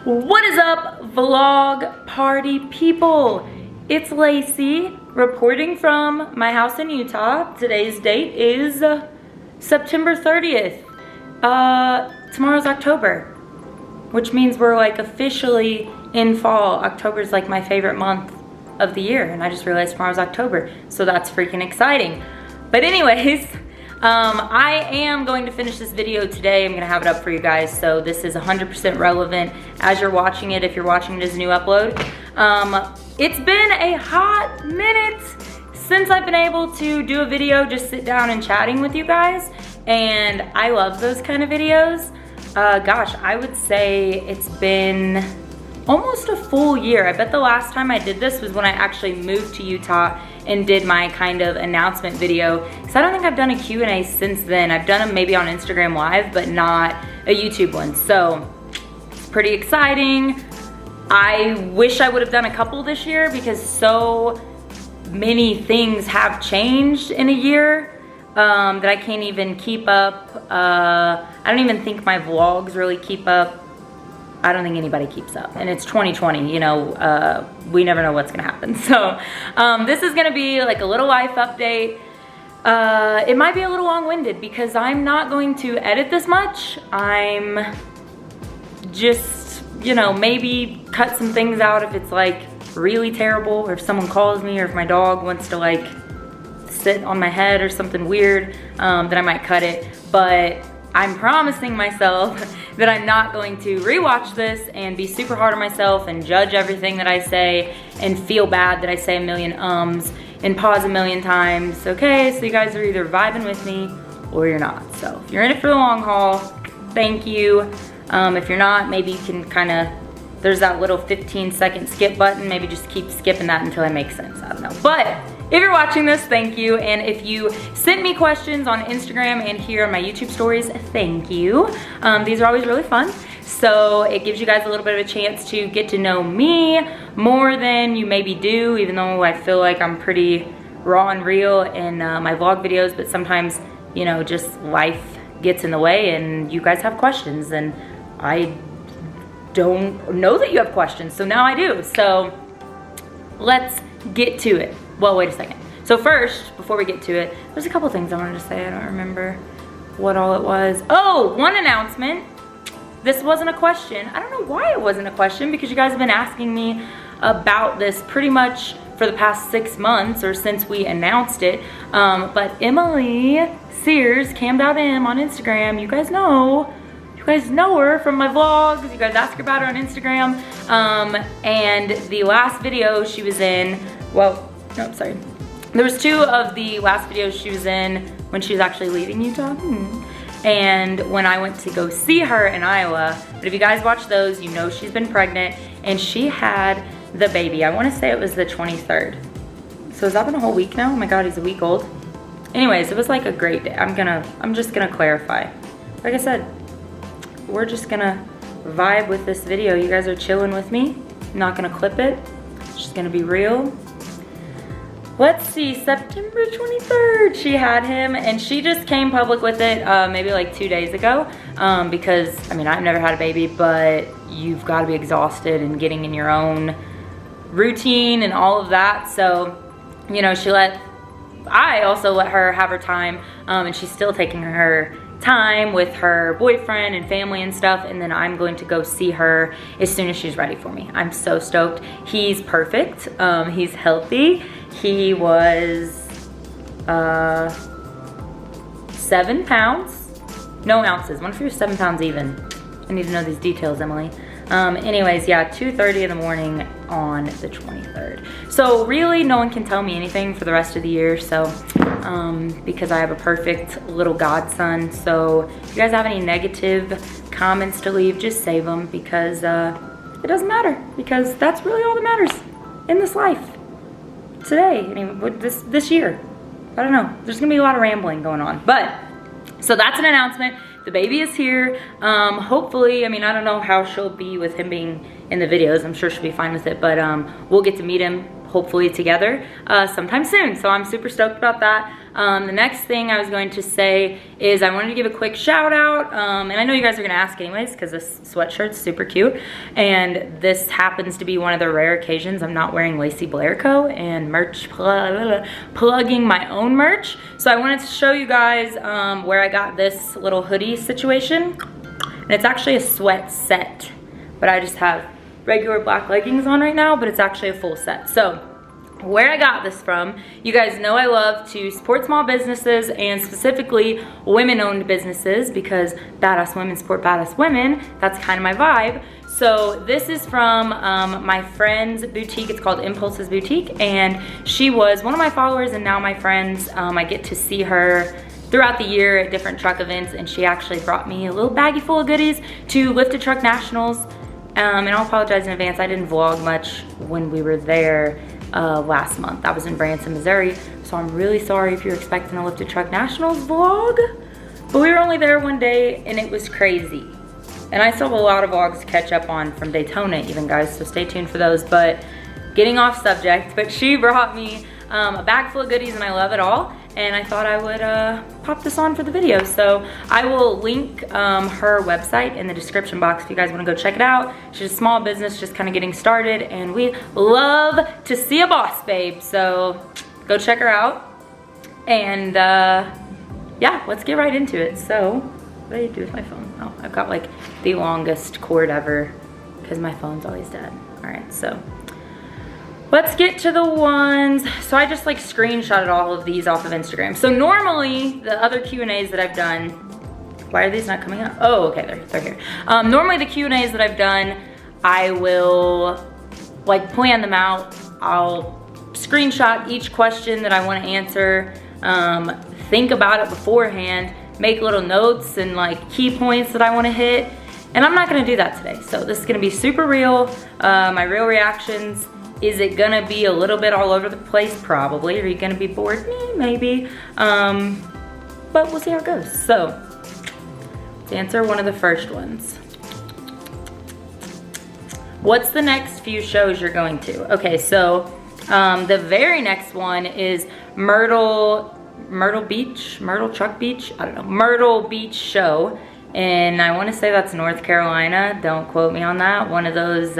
What is up, vlog party people? It's Lacey reporting from my house in Utah. Today's date is September 30th. Tomorrow's October, which means we're like officially in fall. October's like my favorite month of the year, and I just realized tomorrow's October, so that's freaking exciting. But anyways, I am going to finish this video today. I'm gonna have it up for you guys, so this is 100% relevant as you're watching it, if you're watching it as a new upload. It's been a hot minute since I've been able to do a video, just sit down and chatting with you guys, and I love those kind of videos. Gosh, I would say it's been almost a full year. I bet the last time I did this was when I actually moved to Utah and did my kind of announcement video, because I don't think I've done a Q&A since then. I've done them maybe on Instagram Live, but not a YouTube one. So it's pretty exciting. I wish I would have done a couple this year because so many things have changed in a year that I can't even keep up. I don't even think my vlogs really keep up. I don't think anybody keeps up, and it's 2020, you know, we never know what's gonna happen. So this is gonna be like a little life update. It might be a little long-winded because I'm not going to edit this much. I'm just, you know, maybe cut some things out if it's like really terrible, or if someone calls me, or if my dog wants to like sit on my head or something weird, then I might cut it. But I'm promising myself that I'm not going to rewatch this and be super hard on myself and judge everything that I say and feel bad that I say a million ums and pause a million times. Okay, so you guys are either vibing with me or you're not. So if you're in it for the long haul, thank you. If you're not, maybe you can kind of, there's that little 15-second skip button. Maybe just keep skipping that until it makes sense. I don't know. But if you're watching this, thank you. And if you sent me questions on Instagram and here on my YouTube stories, thank you. These are always really fun. So it gives you guys a little bit of a chance to get to know me more than you maybe do, even though I feel like I'm pretty raw and real in my vlog videos. But sometimes, you know, just life gets in the way and you guys have questions, and I don't know that you have questions, so now I do. So let's get to it. Well, wait a second. So first, before we get to it, there's a couple things I wanted to say. I don't remember what all it was. Oh, one announcement. This wasn't a question. I don't know why it wasn't a question, because you guys have been asking me about this pretty much for the past 6 months, or since we announced it. But Emily Sears, Cam.M on Instagram, you guys know her from my vlogs. You guys ask her about her on Instagram. And the last video she was in, well, no, sorry. There was 2 of the last videos she was in when she was actually leaving Utah. And when I went to go see her in Iowa. But if you guys watch those, you know she's been pregnant and she had the baby. I wanna say it was the 23rd. So has that been a whole week now? Oh my God, he's a week old. Anyways, it was like a great day. I'm just gonna clarify. Like I said, we're just gonna vibe with this video. You guys are chilling with me. I'm not gonna clip it. It's just gonna be real. Let's see, September 23rd, she had him, and she just came public with it maybe like 2 days ago, because, I mean, I've never had a baby, but you've gotta be exhausted and getting in your own routine and all of that. So, you know, I also let her have her time, and she's still taking her time with her boyfriend and family and stuff, and then I'm going to go see her as soon as she's ready for me. I'm so stoked. He's perfect. He's healthy. He was 7 pounds. No ounces. I wonder if he was 7 pounds even. I need to know these details, Emily. Anyways, yeah, 2:30 in the morning on the 23rd. So really, no one can tell me anything for the rest of the year. So, because I have a perfect little godson. So if you guys have any negative comments to leave, just save them, because it doesn't matter, because that's really all that matters in this life today. I mean, this year. I don't know. There's gonna be a lot of rambling going on, but so that's an announcement. The baby is here. Hopefully, I mean, I don't know how she'll be with him being in the videos. I'm sure she'll be fine with it, but we'll get to meet him hopefully together sometime soon. So I'm super stoked about that. The next thing I was going to say is I wanted to give a quick shout out, and I know you guys are gonna ask anyways because this sweatshirt's super cute, and this happens to be one of the rare occasions I'm not wearing Lacey Blair Co. and plugging my own merch. So I wanted to show you guys where I got this little hoodie situation, and it's actually a sweat set, but I just have regular black leggings on right now, but it's actually a full set. So where I got this from, you guys know I love to support small businesses and specifically women-owned businesses because badass women support badass women. That's kind of my vibe. So this is from my friend's boutique. It's called Impulse's Boutique, and she was one of my followers and now my friends. I get to see her throughout the year at different truck events, and she actually brought me a little baggie full of goodies to Lifted Truck Nationals. And I'll apologize in advance, I didn't vlog much when we were there last month. I was in Branson, Missouri, so I'm really sorry if you're expecting a Lifted Truck Nationals vlog. But we were only there one day and it was crazy. And I still have a lot of vlogs to catch up on from Daytona even, guys, so stay tuned for those. But getting off subject, but she brought me a bag full of goodies and I love it all. And I thought I would pop this on for the video. So I will link her website in the description box if you guys wanna go check it out. She's a small business just kind of getting started, and we love to see a boss babe. So go check her out. And yeah, let's get right into it. So what do I do with my phone? Oh, I've got like the longest cord ever because my phone's always dead. All right, so let's get to the ones. So I just like screenshotted all of these off of Instagram. So normally the other Q&As that I've done, why are these not coming up? Oh, okay, they're here. Normally the Q&As that I've done, I will like plan them out. I'll screenshot each question that I want to answer, think about it beforehand, make little notes and like key points that I want to hit. And I'm not gonna do that today. So this is gonna be super real, my real reactions. Is it gonna be a little bit all over the place? Probably. Are you gonna be bored? Maybe. But we'll see how it goes. So, let's answer one of the first ones. What's the next few shows you're going to? Okay, so the very next one is Myrtle Truck Beach? I don't know. Myrtle Beach show. And I wanna say that's North Carolina. Don't quote me on that. One of those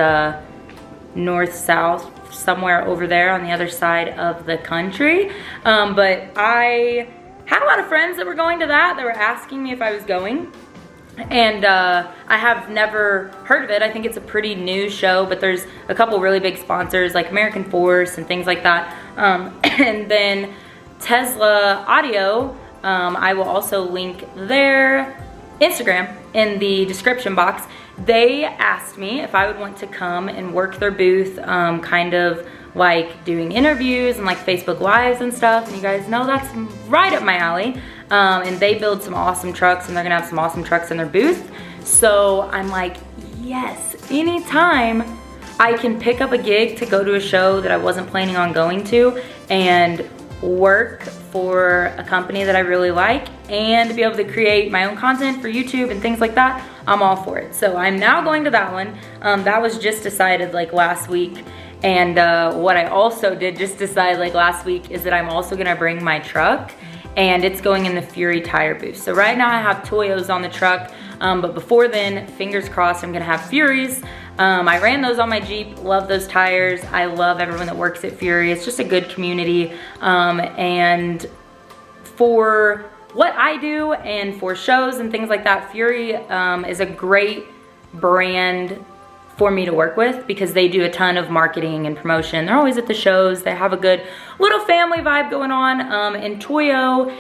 north, south, somewhere over there on the other side of the country. But I had a lot of friends that were going to that were asking me if I was going. And I have never heard of it. I think it's a pretty new show, but there's a couple really big sponsors like American Force and things like that. And then Tesla Audio, I will also link their Instagram in the description box. They asked me if I would want to come and work their booth, kind of like doing interviews and like Facebook Lives and stuff. And you guys know that's right up my alley. And they build some awesome trucks, and they're gonna have some awesome trucks in their booth. So I'm like, yes, anytime I can pick up a gig to go to a show that I wasn't planning on going to and work for a company that I really like and be able to create my own content for YouTube and things like that, I'm all for it. So I'm now going to that one. That was just decided like last week. And what I also did just decide like last week is that I'm also gonna bring my truck, and it's going in the Fury tire booth. So right now I have Toyos on the truck, but before then, fingers crossed, I'm gonna have Furies. I ran those on my Jeep, love those tires. I love everyone that works at Fury. It's just a good community. And for what I do and for shows and things like that, Fury is a great brand for me to work with because they do a ton of marketing and promotion. They're always at the shows. They have a good little family vibe going on. And Toyo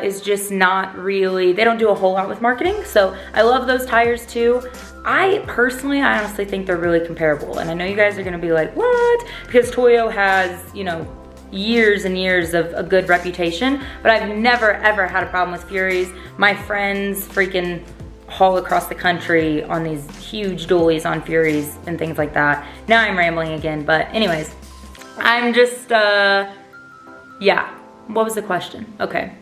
is just not really, they don't do a whole lot with marketing. So I love those tires too. I honestly think they're really comparable. And I know you guys are gonna be like, what? Because Toyo has, you know, years and years of a good reputation, but I've never ever had a problem with Furies. My friends freaking haul across the country on these huge dualies on Furies and things like that. Now I'm rambling again, but anyways, I'm just, yeah. What was the question? Okay.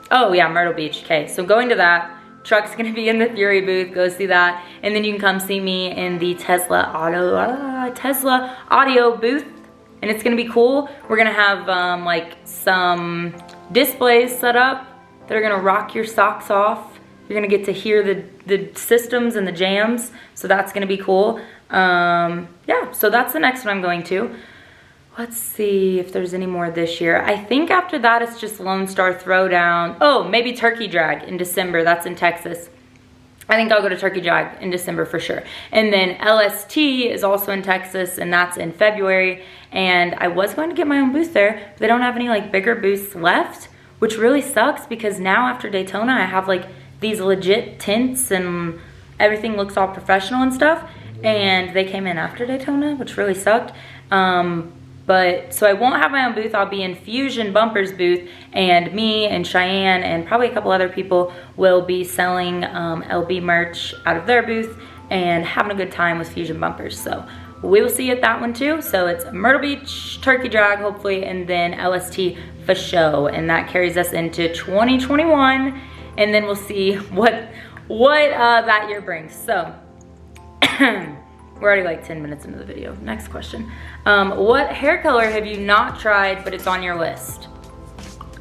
Oh yeah, Myrtle Beach. Okay, so going to that. Truck's gonna be in the Fury booth, go see that. And then you can come see me in the Tesla Audio booth and it's gonna be cool. We're gonna have like some displays set up that are gonna rock your socks off. You're gonna get to hear the systems and the jams, so that's gonna be cool. Yeah, so that's the next one I'm going to. Let's see if there's any more this year. I think after that it's just Lone Star Throwdown. Oh, maybe Turkey Drag in December. That's in Texas. I think I'll go to Turkey Drag in December for sure. And then LST is also in Texas, and that's in February. And I was going to get my own booth there, but they don't have any like bigger booths left, which really sucks because now after Daytona, I have like these legit tints and everything looks all professional and stuff. And they came in after Daytona, which really sucked. But so I won't have my own booth. I'll be in Fusion Bumpers booth, and me and Cheyenne and probably a couple other people will be selling LB merch out of their booth and having a good time with Fusion Bumpers. So we will see you at that one too. So it's Myrtle Beach, Turkey Drag hopefully, and then LST for show, and that carries us into 2021, and then we'll see what that year brings. So we're already like 10 minutes into the video. Next question. What hair color have you not tried but it's on your list?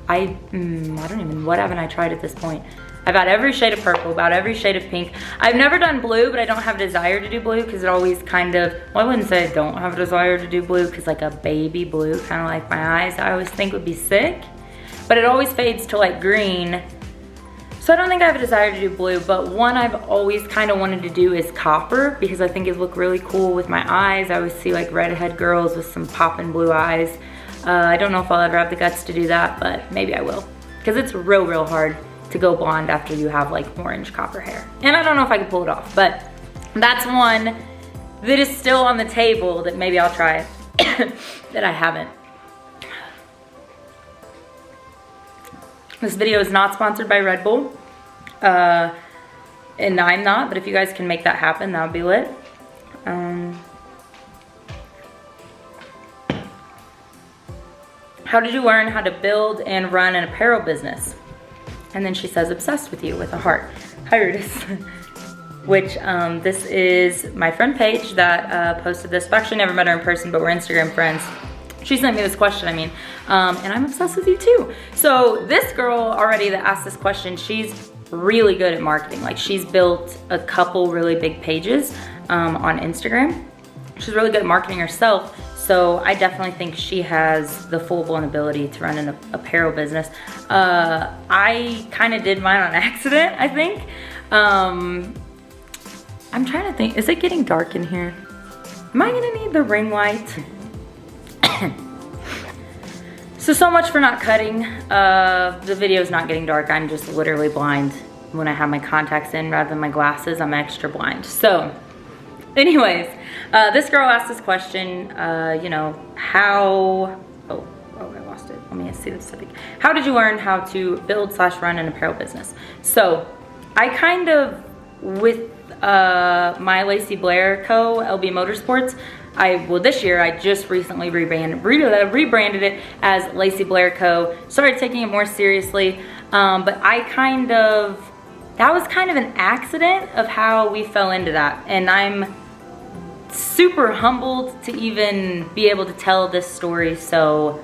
I don't even, what haven't I tried at this point? I've had every shade of purple, about every shade of pink. I've never done blue, but I don't have a desire to do blue because it always kind of, well, I wouldn't say I don't have a desire to do blue because like a baby blue, kind of like my eyes, I always think would be sick, but it always fades to like green. So I don't think I have a desire to do blue, but one I've always kind of wanted to do is copper because I think it would look really cool with my eyes. I always see like redhead girls with some poppin' blue eyes. I don't know if I'll ever have the guts to do that, but maybe I will. Because it's real hard to go blonde after you have like orange copper hair. And I don't know if I can pull it off, but that's one that is still on the table that maybe I'll try that I haven't. This video is not sponsored by Red Bull, and I'm not, but if you guys can make that happen, that would be lit. How did you learn how to build and run an apparel business? And then she says, obsessed with you with a heart. Hi, Rudis. Which, this is my friend Paige that posted this. I've actually never met her in person, but we're Instagram friends. She sent me this question, and I'm obsessed with you too. So this girl already that asked this question, she's really good at marketing. Like she's built a couple really big pages on Instagram. She's really good at marketing herself. So I definitely think she has the full-blown ability to run an apparel business. I kind of did mine on accident, I think. I'm trying to think, is it getting dark in here? Am I gonna need the ring light? So much for not cutting. The video's not getting dark. I'm just literally blind. When I have my contacts in rather than my glasses, I'm extra blind. So anyways, this girl asked this question, you know, how, oh, I lost it. Let me see the specific. How did you learn how to build / run an apparel business? So I kind of, with my Lacey Blair Co., LB Motorsports, well, this year I just recently rebranded it as Lacey Blair Co. Started taking it more seriously, but that was kind of an accident of how we fell into that. And I'm super humbled to even be able to tell this story. So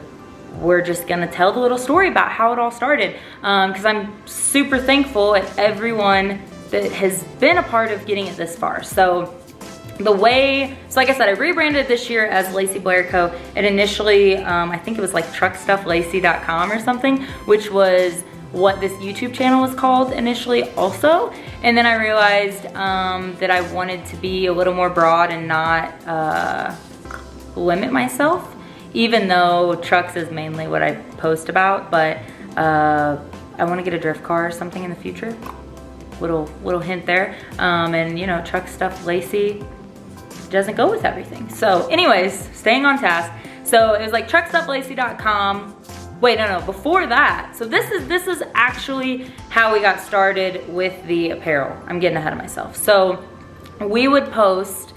we're just gonna tell the little story about how it all started. Cause I'm super thankful at everyone that has been a part of getting it this far. So like I said, I rebranded this year as Lacey Blair Co. And initially, I think it was like truckstufflacy.com or something, which was what this YouTube channel was called initially also. And then I realized that I wanted to be a little more broad and not limit myself, even though trucks is mainly what I post about, but I wanna get a drift car or something in the future. Little hint there. And you know, Truck Stuff Lacey doesn't go with everything. So anyways, staying on task. So it was like truckstufflacy.com. Wait, no, before that. So this is actually how we got started with the apparel. I'm getting ahead of myself. So we would post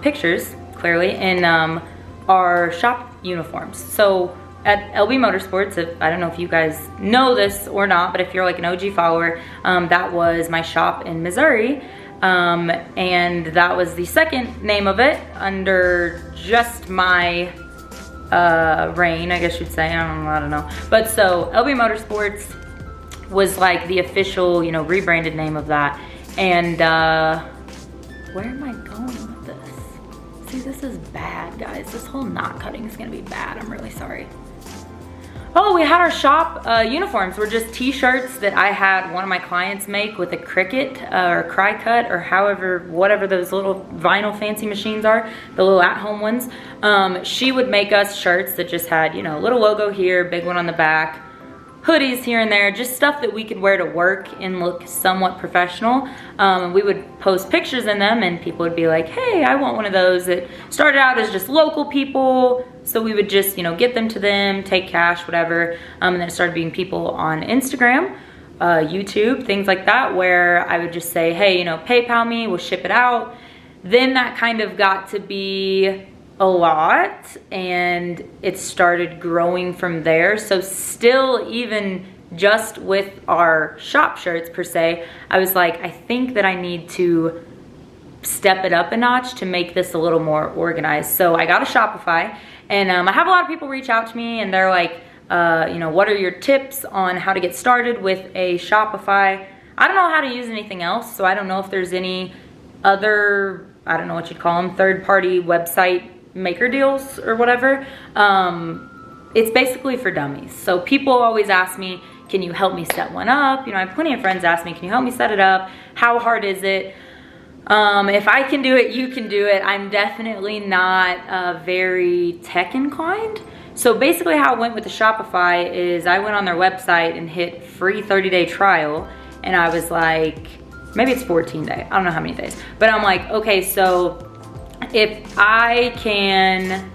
pictures, clearly, in our shop uniforms. So at LB Motorsports, I don't know if you guys know this or not, but if you're like an OG follower, that was my shop in Missouri. And that was the second name of it under just my reign, I guess you'd say. I don't know. But so LB Motorsports was like the official, you know, rebranded name of that. And where am I going with this? See, this is bad, guys. This whole knot cutting is gonna be bad. I'm really sorry. Oh, we had our shop uniforms. Were just t-shirts that I had one of my clients make with a Cricut or Cry Cut or however, whatever those little vinyl fancy machines are, the little at-home ones. She would make us shirts that just had, you know, a little logo here, big one on the back, hoodies here and there, just stuff that we could wear to work and look somewhat professional. We would post pictures in them and people would be like, hey, I want one of those. It started out as just local people, so we would just, you know, get them to them, take cash, whatever. And then it started being people on Instagram, YouTube, things like that, where I would just say, hey, you know, PayPal me, we'll ship it out. Then that kind of got to be a lot and it started growing from there. So still, even just with our shop shirts per se, I was like, I think that I need to step it up a notch to make this a little more organized. So I got a Shopify, and I have a lot of people reach out to me and they're like, you know, what are your tips on how to get started with a Shopify? I don't know how to use anything else, so I don't know if there's any other, I don't know what you'd call them, third-party website maker deals or whatever. It's basically for dummies. So people always ask me, can you help me set one up? You know, I have plenty of friends ask me, can you help me set it up? How hard is it? If I can do it, you can do it. I'm definitely not very tech inclined. So basically how it went with the Shopify is I went on their website and hit free 30-day trial, and I was like, maybe it's 14 days. I don't know how many days, but I'm like, okay, so if I can,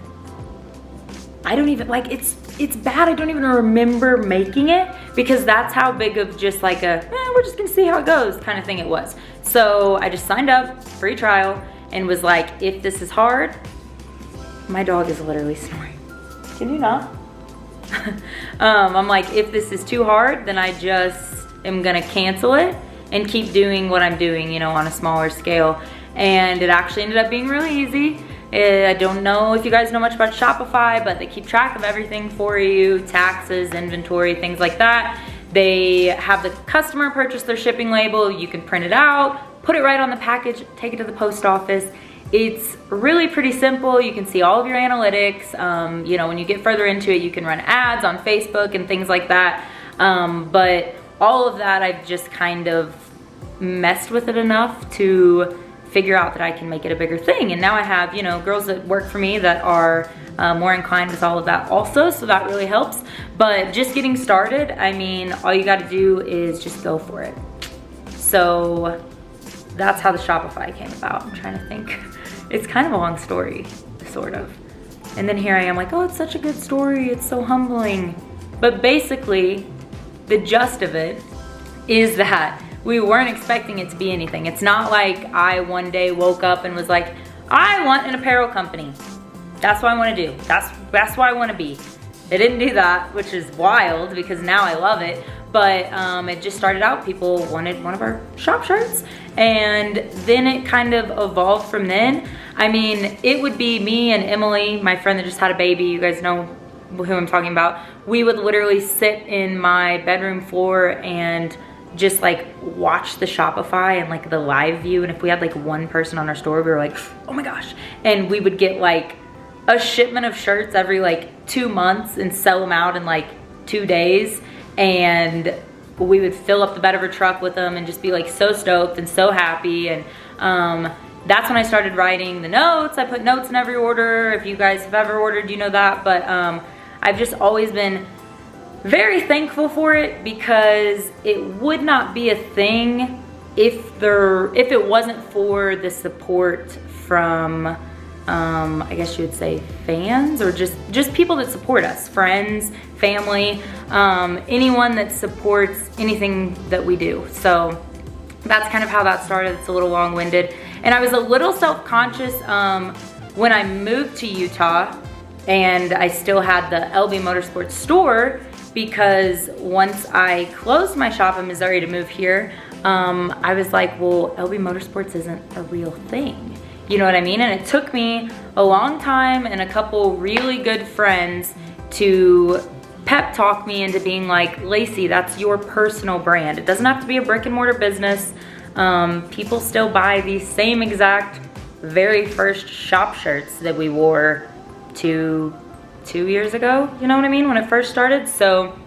I don't even, like, it's bad, I don't even remember making it, because that's how big of just like a, we're just gonna see how it goes kind of thing it was. So I just signed up, free trial, and was like, if this is hard, my dog is literally snoring. Can you not? I'm like, if this is too hard, then I just am gonna cancel it and keep doing what I'm doing, you know, on a smaller scale. And it actually ended up being really easy. I don't know if you guys know much about Shopify, but they keep track of everything for you, taxes, inventory, things like that. They have the customer purchase their shipping label. You can print it out, put it right on the package, take it to the post office. It's really pretty simple. You can see all of your analytics. You know, when you get further into it, you can run ads on Facebook and things like that. But all of that, I've just kind of messed with it enough to figure out that I can make it a bigger thing. And now I have, you know, girls that work for me that are more inclined with all of that also, so that really helps. But just getting started, I mean, all you gotta do is just go for it. So that's how the Shopify came about. I'm trying to think. It's kind of a long story, sort of. And then here I am like, oh, it's such a good story, it's so humbling. But basically, the gist of it is that we weren't expecting it to be anything. It's not like I one day woke up and was like, I want an apparel company. That's what I want to do. That's what I want to be. It didn't do that, which is wild because now I love it. But it just started out, people wanted one of our shop shirts, and then it kind of evolved from then. I mean, it would be me and Emily, my friend that just had a baby. You guys know who I'm talking about. We would literally sit in my bedroom floor and just like watch the Shopify and like the live view, and if we had like one person on our store, we were like, oh my gosh. And we would get like a shipment of shirts every like 2 months and sell them out in like 2 days, and we would fill up the bed of her truck with them and just be like so stoked and so happy. And that's when I started writing the notes. I put notes in every order. If you guys have ever ordered, you know that. But I've just always been very thankful for it, because it would not be a thing if it wasn't for the support from I guess you would say fans, or just people that support us, friends, family, anyone that supports anything that we do. So that's kind of how that started. It's a little long-winded, and I was a little self-conscious when I moved to Utah and I still had the LB Motorsports store, because once I closed my shop in Missouri to move here, I was like, well, LB Motorsports isn't a real thing. You know what I mean? And it took me a long time and a couple really good friends to pep talk me into being like, Lacey, that's your personal brand. It doesn't have to be a brick and mortar business. People still buy these same exact very first shop shirts that we wore two years ago, you know what I mean, when it first started. So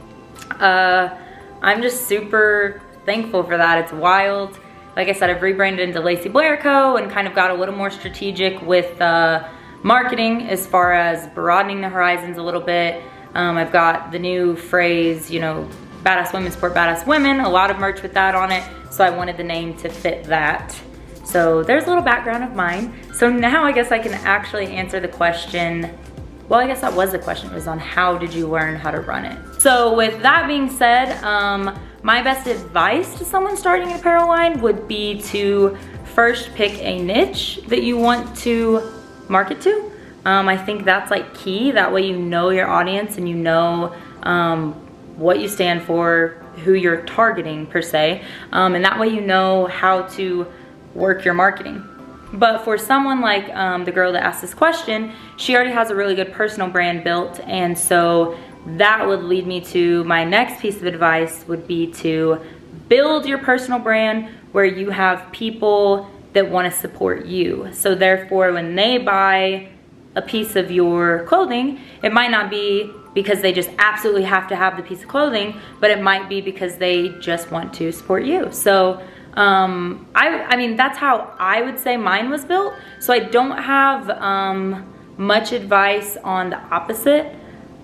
I'm just super thankful for that. It's wild. Like I said, I've rebranded into Lacey Blair Co. and kind of got a little more strategic with marketing as far as broadening the horizons a little bit. I've got the new phrase, you know, badass women support badass women, a lot of merch with that on it. So I wanted the name to fit that. So there's a little background of mine. So now I guess I can actually answer the question. Well, I guess that was the question. It was on how did you learn how to run it? So with that being said, my best advice to someone starting an apparel line would be to first pick a niche that you want to market to. I think that's like key. That way you know your audience and you know what you stand for, who you're targeting per se. And that way you know how to work your marketing. But for someone like the girl that asked this question, she already has a really good personal brand built, and so that would lead me to my next piece of advice would be to build your personal brand where you have people that want to support you. So therefore, when they buy a piece of your clothing, it might not be because they just absolutely have to have the piece of clothing, but it might be because they just want to support you. So I mean, that's how I would say mine was built. So I don't have much advice on the opposite,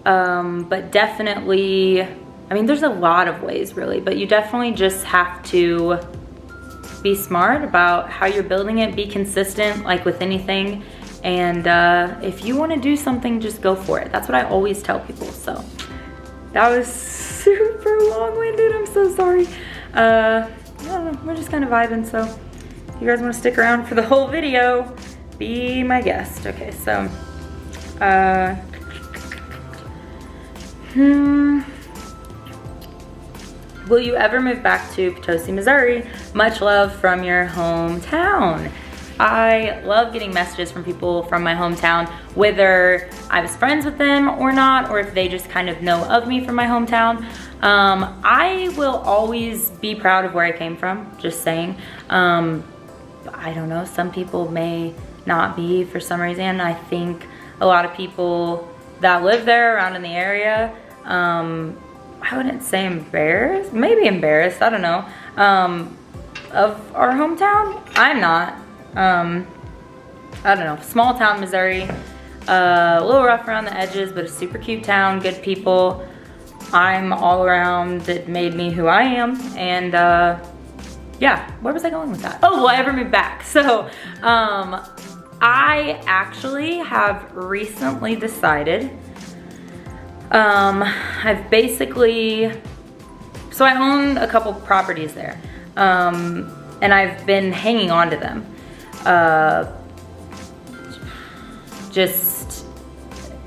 but definitely, I mean, there's a lot of ways really, but you definitely just have to be smart about how you're building it, be consistent like with anything, and if you want to do something, just go for it. That's what I always tell people. So that was super long-winded, I'm so sorry. I don't know, we're just kind of vibing, so if you guys want to stick around for the whole video, be my guest. Okay, so, will you ever move back to Potosi, Missouri? Much love from your hometown. I love getting messages from people from my hometown, whether I was friends with them or not, or if they just kind of know of me from my hometown. I will always be proud of where I came from, just saying. I don't know, some people may not be for some reason. I think a lot of people that live there around in the area, I wouldn't say embarrassed, maybe embarrassed, I don't know, of our hometown. I'm not. I don't know, small town Missouri, a little rough around the edges, but a super cute town, good people. I'm all around, it made me who I am, and yeah, where was I going with that? Oh, will I ever move back? So, I actually have recently decided, I've basically, so I own a couple properties there, and I've been hanging on to them. Just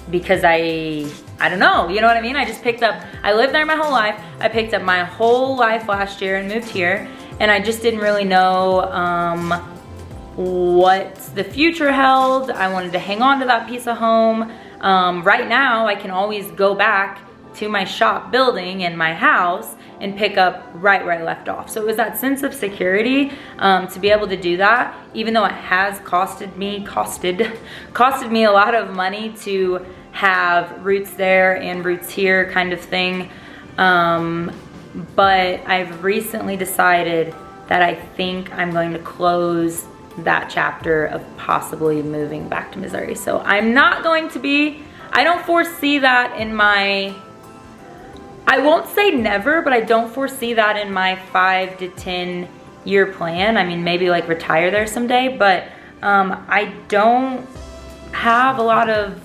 because I don't know, you know what I mean? I just picked up, I lived there my whole life. I picked up my whole life last year and moved here, and I just didn't really know what the future held. I wanted to hang on to that piece of home. Right now, I can always go back to my shop building and my house and pick up right where I left off. So it was that sense of security to be able to do that, even though it has costed me a lot of money to have roots there and roots here kind of thing. But I've recently decided that I think I'm going to close that chapter of possibly moving back to Missouri. So I'm not going to be, I don't foresee that in my, I won't say never, but I don't foresee that in my 5 to 10 year plan. I mean, maybe like retire there someday, but I don't have a lot of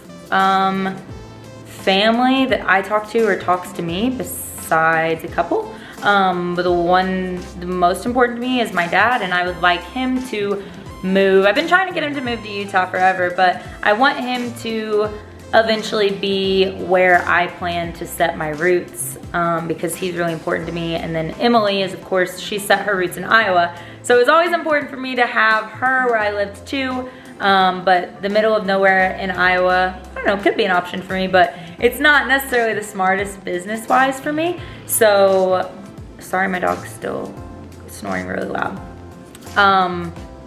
family that I talk to or talks to me besides a couple. But the most important to me is my dad, and I would like him to move. I've been trying to get him to move to Utah forever, but I want him to eventually be where I plan to set my roots, because he's really important to me. And then Emily is, of course, she set her roots in Iowa. So it was always important for me to have her where I lived too. but the middle of nowhere in Iowa, I don't know, could be an option for me, but it's not necessarily the smartest business-wise for me. So, sorry, my dog's still snoring really loud.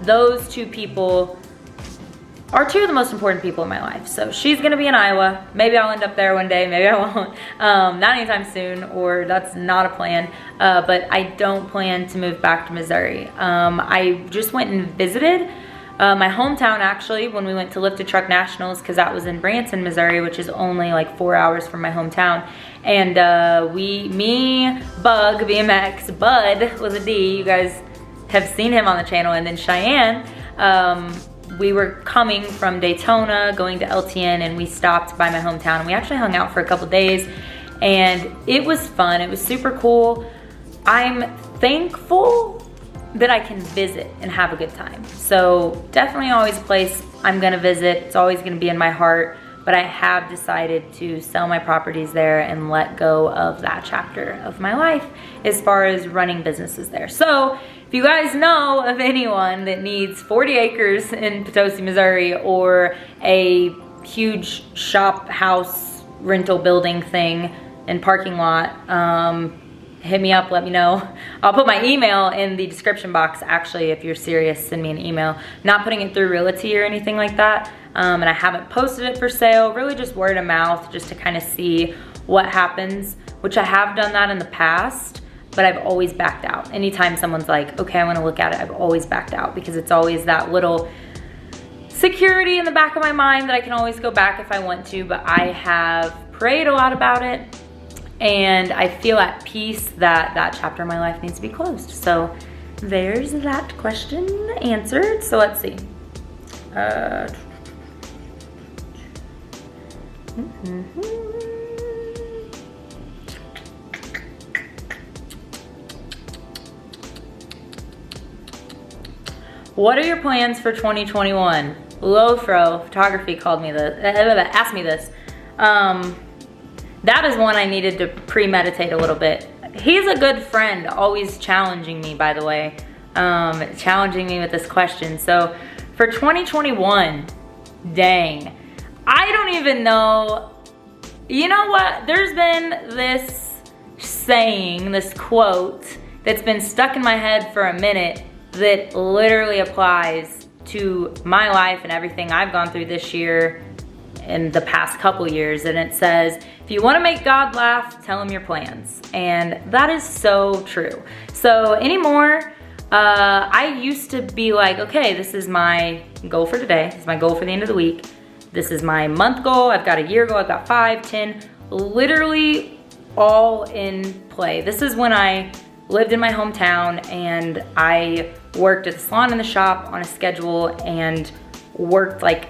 Those two people are two of the most important people in my life. So she's gonna be in Iowa. Maybe I'll end up there one day, maybe I won't. Not anytime soon, or that's not a plan. But I don't plan to move back to Missouri. I just went and visited my hometown actually when we went to Lift a Truck Nationals, because that was in Branson, Missouri, which is only like 4 hours from my hometown. And me, Bug, BMX, Bud with a D, you guys have seen him on the channel, and then Cheyenne, we were coming from Daytona, going to LTN, and we stopped by my hometown, and we actually hung out for a couple days, and it was fun. It was super cool. I'm thankful that I can visit and have a good time. So definitely always a place I'm gonna visit. It's always gonna be in my heart, but I have decided to sell my properties there and let go of that chapter of my life as far as running businesses there. So if you guys know of anyone that needs 40 acres in Potosi, Missouri, or a huge shop house rental building thing and parking lot, hit me up, let me know. I'll put my email in the description box. Actually, if you're serious, send me an email. Not putting it through Realty or anything like that. And I haven't posted it for sale, really just word of mouth, just to kind of see what happens, which I have done that in the past, but I've always backed out. Anytime someone's like, okay, I wanna look at it, I've always backed out, because it's always that little security in the back of my mind that I can always go back if I want to, but I have prayed a lot about it, and I feel at peace that that chapter of my life needs to be closed. So there's that question answered. So let's see. What are your plans for 2021? Lofro Photography called me this, asked me this. That is one I needed to premeditate a little bit. He's a good friend, always challenging me, by the way. Challenging me with this question. So for 2021, dang, I don't even know. You know what? There's been this saying, this quote that's been stuck in my head for a minute that literally applies to my life and everything I've gone through this year in the past couple years. And it says, if you want to make God laugh, tell him your plans. And that is so true. So anymore, I used to be like, okay, this is my goal for today. This is my goal for the end of the week. This is my month goal. I've got a year goal. I've got 5, 10, literally all in play. This is when I lived in my hometown and I worked at the salon and the shop on a schedule and worked like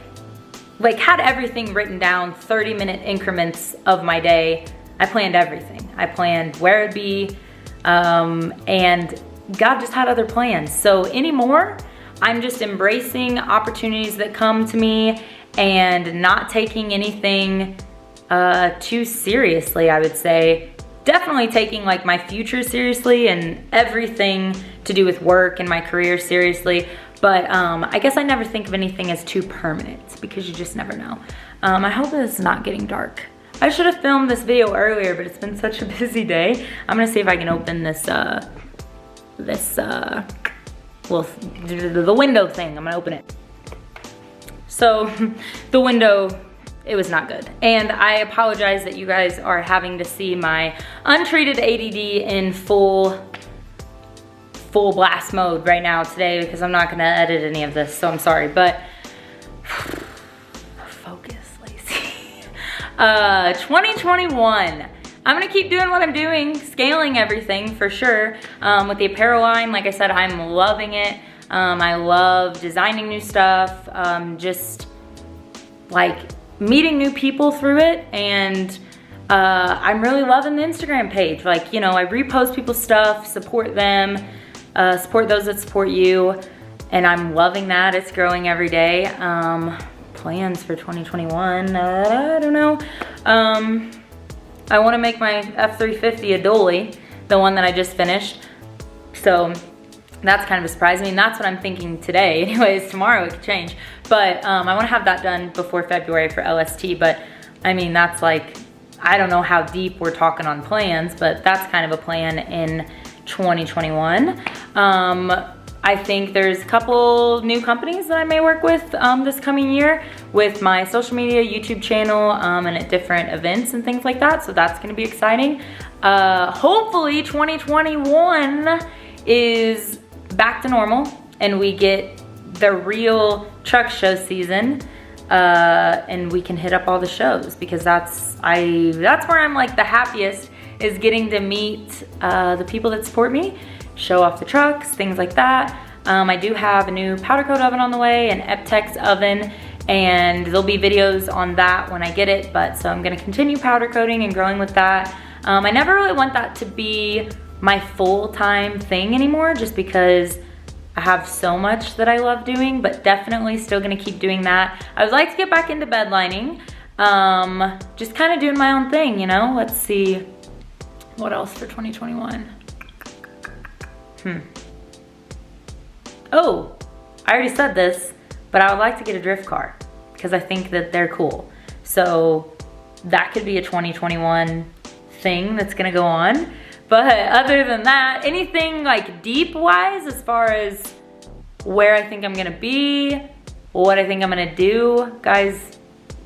had everything written down, 30-minute increments of my day. I planned everything. I planned where it'd be, and God just had other plans. So anymore, I'm just embracing opportunities that come to me and not taking anything too seriously, I would say. Definitely taking like my future seriously and everything to do with work and my career seriously. But I guess I never think of anything as too permanent, because you just never know. I hope it's not getting dark. I should have filmed this video earlier, but it's been such a busy day. I'm gonna see if I can open this, well, the window thing. I'm gonna open it. So the window, it was not good. And I apologize that you guys are having to see my untreated ADD in full blast mode right now today, because I'm not gonna edit any of this, so I'm sorry, but focus, Lacey. 2021, I'm gonna keep doing what I'm doing, scaling everything for sure. With the apparel line, like I said, I'm loving it. I love designing new stuff, just like meeting new people through it, and I'm really loving the Instagram page. Like, you know, I repost people's stuff, support them, support those that support you, and I'm loving that. It's growing every day. Plans for 2021, I don't know. I wanna make my F350 a dolly, the one that I just finished. So that's kind of a surprise. I mean, that's what I'm thinking today. Anyways, tomorrow it could change. But I wanna have that done before February for LST, but I mean, that's like, I don't know how deep we're talking on plans, but that's kind of a plan in 2021. I think there's a couple new companies that I may work with this coming year with my social media, YouTube channel, and at different events and things like that. So that's gonna be exciting. Hopefully 2021 is back to normal and we get the real truck show season and we can hit up all the shows, because that's where I'm like the happiest, is getting to meet the people that support me, show off the trucks, things like that. I do have a new powder coat oven on the way, an Eptex oven, and there'll be videos on that when I get it, but so I'm gonna continue powder coating and growing with that. I never really want that to be my full-time thing anymore, just because I have so much that I love doing, but definitely still gonna keep doing that. I would like to get back into bed lining, just kind of doing my own thing, you know? Let's see, what else for 2021? Oh, I already said this, but I would like to get a drift car because I think that they're cool. So that could be a 2021 thing that's gonna go on. But other than that, anything like deep wise, as far as where I think I'm gonna be, what I think I'm gonna do, guys,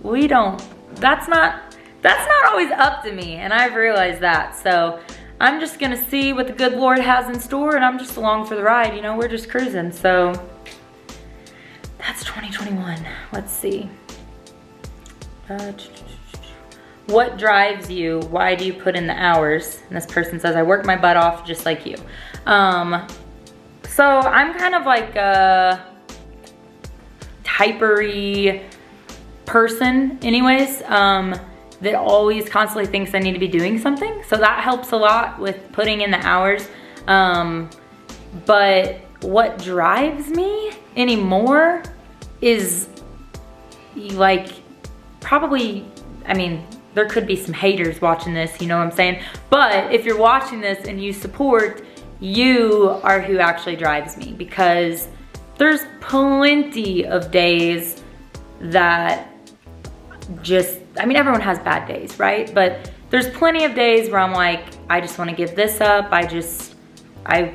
that's not always up to me, and I've realized that. So I'm just gonna see what the good Lord has in store, and I'm just along for the ride, you know, we're just cruising. So that's 2021. Let's see. What drives you? Why do you put in the hours? And this person says, I work my butt off just like you. So I'm kind of like a hypery person anyways, that always constantly thinks I need to be doing something. So that helps a lot with putting in the hours. But what drives me anymore is like probably, I mean, there could be some haters watching this, you know what I'm saying? But if you're watching this and you support, you are who actually drives me, because there's plenty of days that just, I mean, everyone has bad days, right? But there's plenty of days where I'm like, I just wanna give this up. I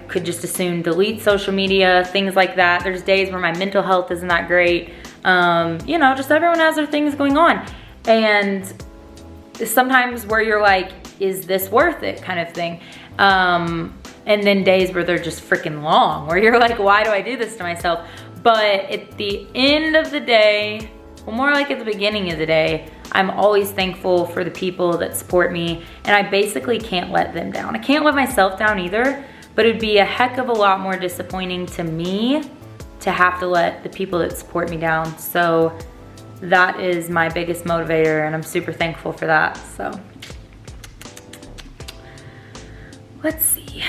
could just as soon delete social media, things like that. There's days where my mental health isn't that great. You know, just everyone has their things going on. And sometimes where you're like, is this worth it kind of thing. And then days where they're just freaking long, where you're like, why do I do this to myself? But at the end of the day, well, more like at the beginning of the day, I'm always thankful for the people that support me, and I basically can't let them down. I can't let myself down either, but it'd be a heck of a lot more disappointing to me to have to let the people that support me down. So that is my biggest motivator, and I'm super thankful for that. So let's see.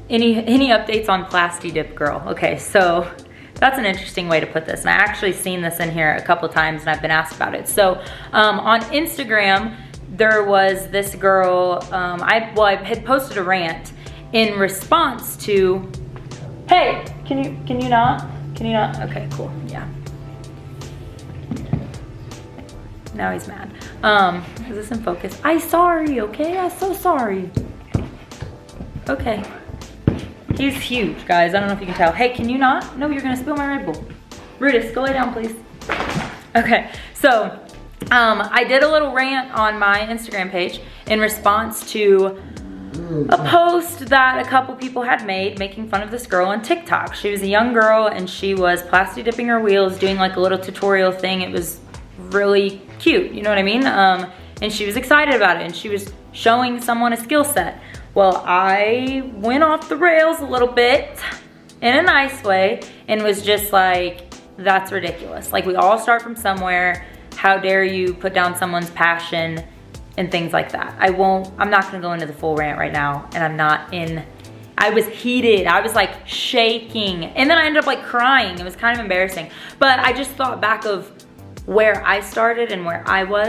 Any updates on Plasti Dip Girl? Okay, so that's an interesting way to put this, and I actually seen this in here a couple times and I've been asked about it. So on Instagram, there was this girl, I had posted a rant in response to, hey, can you not? Okay, cool, yeah. Now he's mad. Is this in focus? I'm sorry, okay? I'm so sorry. Okay. He's huge, guys. I don't know if you can tell. Hey, can you not? No, you're gonna spill my Red Bull. Brutus, go lay down, please. Okay, so I did a little rant on my Instagram page in response to a post that a couple people had made making fun of this girl on TikTok. She was a young girl and she was plasti dipping her wheels, doing like a little tutorial thing. It was really cute, you know what I mean? And she was excited about it and she was showing someone a skill set. Well, I went off the rails a little bit in a nice way and was just like, that's ridiculous. Like, we all start from somewhere. How dare you put down someone's passion and things like that. I'm not gonna go into the full rant right now, and I was heated. I was like shaking. And then I ended up like crying. It was kind of embarrassing. But I just thought back of where I started and where I was.